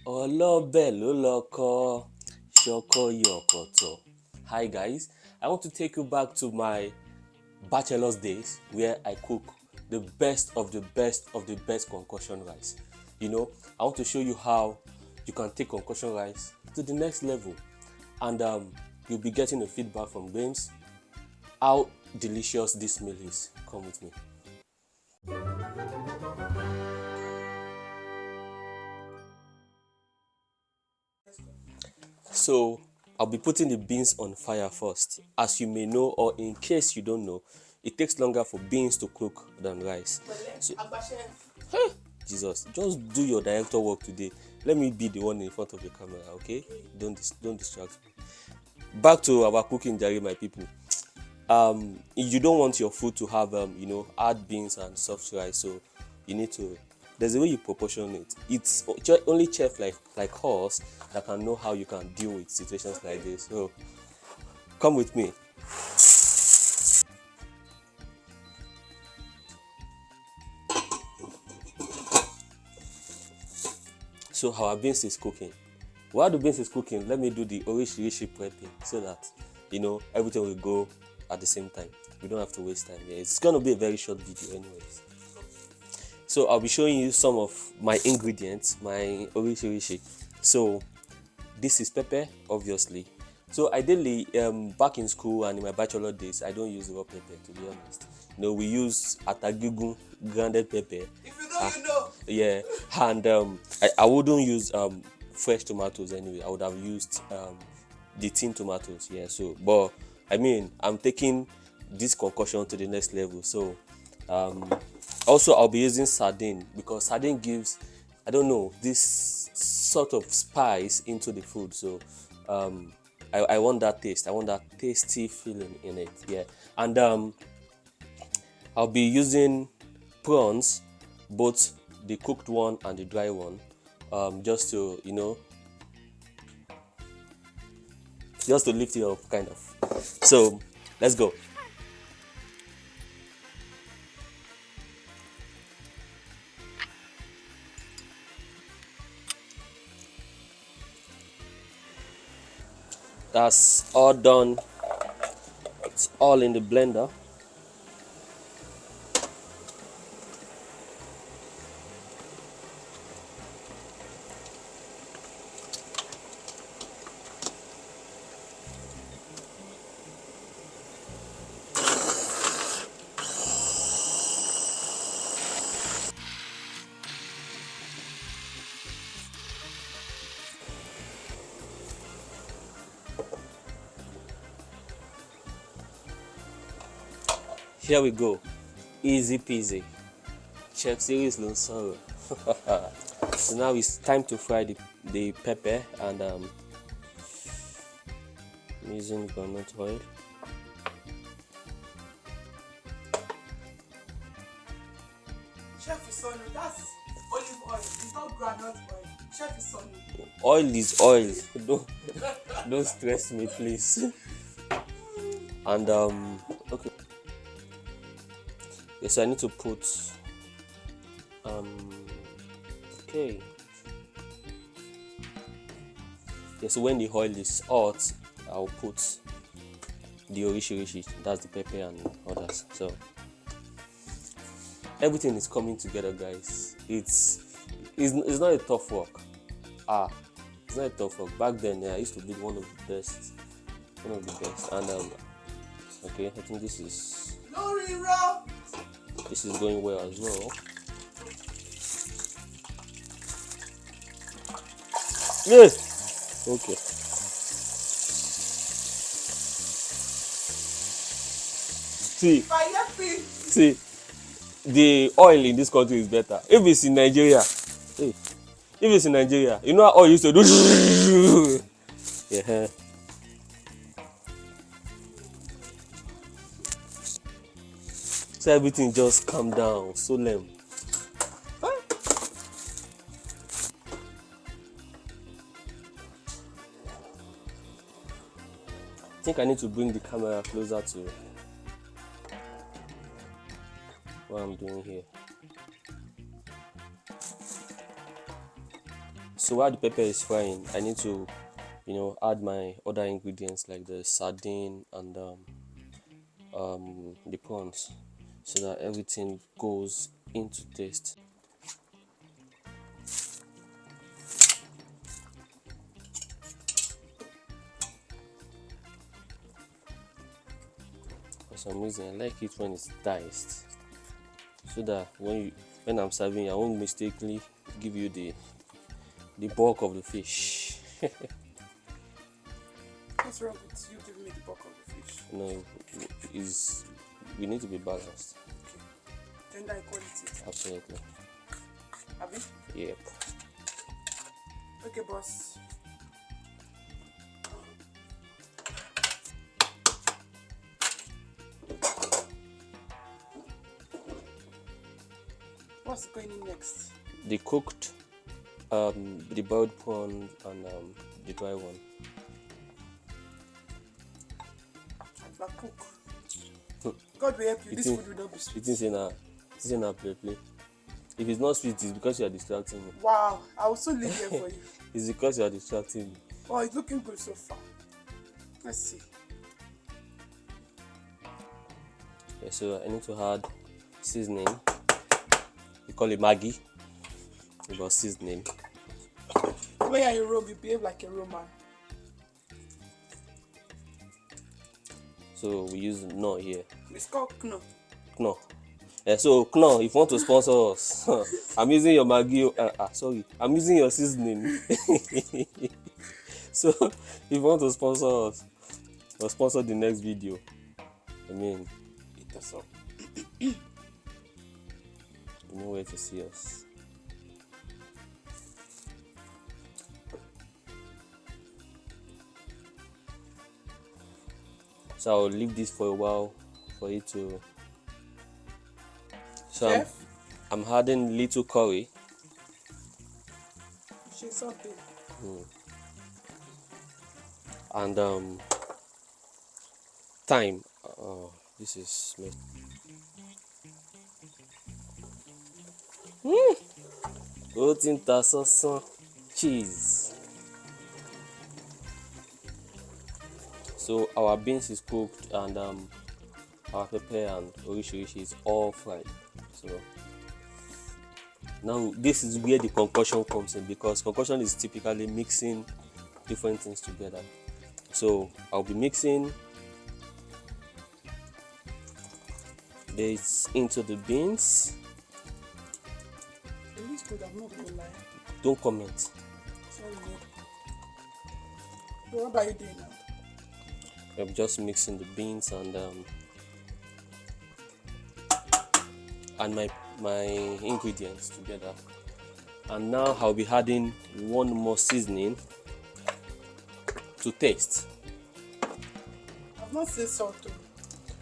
Ọlọ́bẹ̀ ló lọkọ, ṣọkọ yọkọ̀tọ̀. Hi guys, I want to take you back to my bachelor's days where I cook the best of the best of the best concoction rice. I want to show you how you can take concoction rice to the next level, and you'll be getting a feedback from James how delicious this meal is. Come with me. So I'll be putting the beans on fire first. As you may know, or in case you don't know, it takes longer for beans to cook than rice. So, Jesus, just do your director work today. Let me be the one in front of the camera, okay? Don't distract me. Back to our cooking, Jerry, my people. You don't want your food to have hard beans and soft rice, so you need to. There's a way you proportion it. It's only chef like us that can know how you can deal with situations like this. So come with me. So our beans is cooking. While the beans is cooking, let me do the orishi prepping so that everything will go at the same time. We don't have to waste time. Yeah, it's gonna be a very short video anyways. So I'll be showing you some of my ingredients, my orishi. So this is pepper, obviously. So ideally, back in school and in my bachelor days, I don't use raw pepper, to be honest. We use atagigun grounded pepper. If you know, you know. Yeah, and I wouldn't use fresh tomatoes anyway. I would have used the tin tomatoes. Yeah. So, but I mean, I'm taking this concoction to the next level. So, also I'll be using sardine because sardine gives, I don't know, this sort of spice into the food. So, I want that taste. I want that tasty feeling in it. Yeah, and I'll be using prawns, both the cooked one and the dry one, just to lift it up, kind of. So let's go. That's all done. It's all in the blender. Here we go. Easy peasy. Chef Series no sorrow. So now it's time to fry the pepper, and I'm using groundnut oil. Chef is sorry, that's olive oil. It's not groundnut oil. Chef is sorry. Oil is oil. Don't stress me, please. And okay. Yes, so I need to put okay. Yeah, so when the oil is hot, I'll put the orishi, that's the pepper and others. So everything is coming together, guys. It's not a tough work. It's not a tough work. Back then, I used to be one of the best. And okay, I think this is going well as well. Yes. Okay. See, the oil in this country is better. If it's in Nigeria, you know how oil used to do. Yeah. So everything just calm down, solemn. I think I need to bring the camera closer to what I'm doing here. So while the pepper is frying, I need to, add my other ingredients like the sardine and the prawns, so that everything goes into taste. For some reason, I like it when it's diced, so that when I'm serving, I won't mistakenly give you the bulk of the fish. What's wrong with you giving me the bulk of the fish? No, is we need to be balanced. Okay. Gender equality. Absolutely. Abi? Yep. Okay, boss. What's going in next? The cooked, the boiled prawn and the dry one. I cook. God will help you. This Eating- food will not be sweet. It's in a play. If it's not sweet, it's because you are distracting me. Wow, I will soon leave here for you. It's because you are distracting me. Oh, it's looking good so far. Let's see. Okay, so I need to add seasoning. We call it Maggi. About seasoning. When you're in Rome, you behave like a Roman. So we use no here. It's called Kno. No. So no, if you want to sponsor us, I'm using your Maggi. Sorry, I'm using your seasoning. So if you want to sponsor us or sponsor the next video, I mean, Eat us up. you know where to see us. So I'll leave this for a while for it to. So Chef, I'm adding little curry. she's something. And thyme. Oh, this is me. Protein tassosan cheese. So our beans is cooked and our pepper and orishi is all fried. So now this is where the concoction comes in, because concoction is typically mixing different things together. So I'll be mixing this into the beans. It looks good, I'm not gonna lie. Don't comment. Sorry, no. So what are you doing now? I'm just mixing the beans and my ingredients together. And now I'll be adding one more seasoning to taste. I've not seen salt too.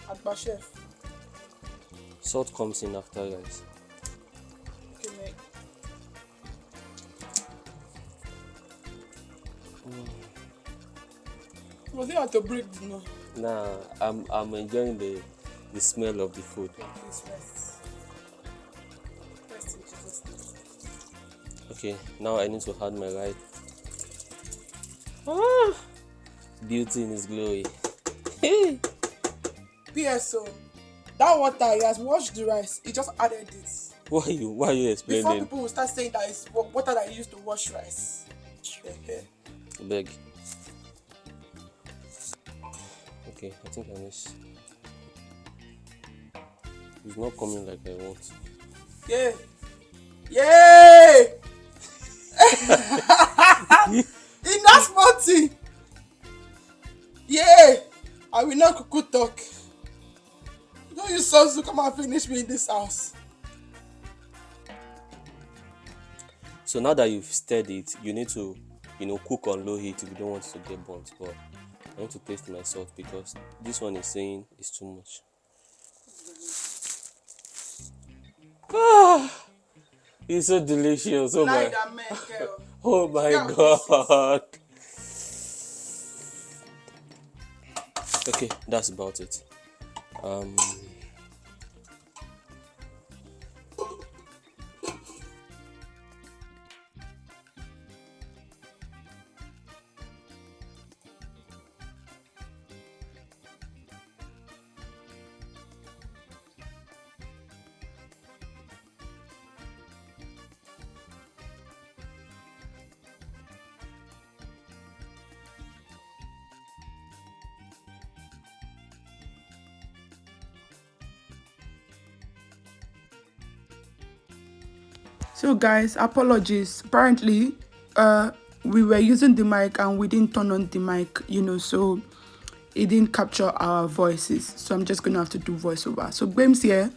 At my chef. Salt comes in after rice. Okay, mate. Was it hard to break the no? Nah, I'm enjoying the smell of the food. Okay, please rest. Rest in Jesus' name. Okay, now I need to add my rice. Beauty in its glory. PSO. That water, he has washed the rice. He just added it. Why are you Before explaining? people will start saying that it's water that he used to wash rice. Beg. Okay, I think I missed. It's not coming like I want. Yeah. Yay! Enough smarty. Yeah. I will not cuckoo talk. Don't use sauce to come and finish me in this house. So now that you've stirred it, you need to, cook on low heat if you don't want it to get burnt. But I need to taste my salt because this one is saying it's too much. It's so delicious. Oh my, Neither man, girl. oh my Yeah, God. Okay, that's about it. So guys, apologies. Apparently, we were using the mic and we didn't turn on the mic, so it didn't capture our voices. So I'm just gonna have to do voiceover. So Graham's here,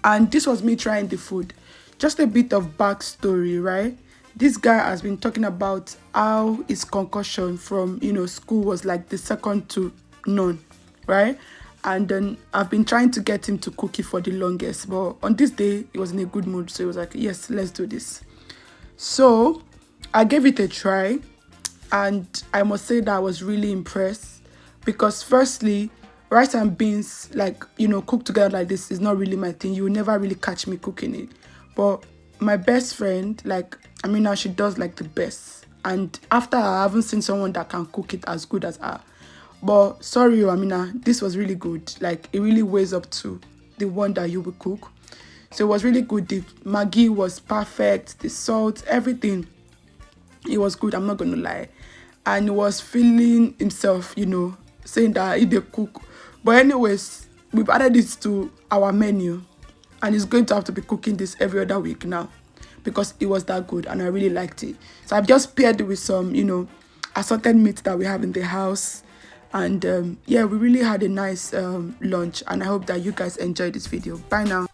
and this was me trying the food. Just a bit of backstory, right? This guy has been talking about how his concussion from school was like the second to none, right? And then I've been trying to get him to cook it for the longest, but on this day he was in a good mood, so he was like, yes, let's do this. So I gave it a try, and I must say that I was really impressed, because firstly, rice and beans, like, cooked together like this is not really my thing. You will never really catch me cooking it. But my best friend, like, now she does like the best. And after her, I haven't seen someone that can cook it as good as her. But sorry, Amina, this was really good. Like, it really weighs up to the one that you will cook. So it was really good. The Maggi was perfect. The salt, everything. It was good, I'm not going to lie. And he was feeling himself, saying that he did cook. But anyways, we've added this to our menu. And he's going to have to be cooking this every other week now, because it was that good and I really liked it. So I've just paired it with some, assorted meat that we have in the house. And yeah, we really had a nice lunch, and I hope that you guys enjoyed this video. Bye now.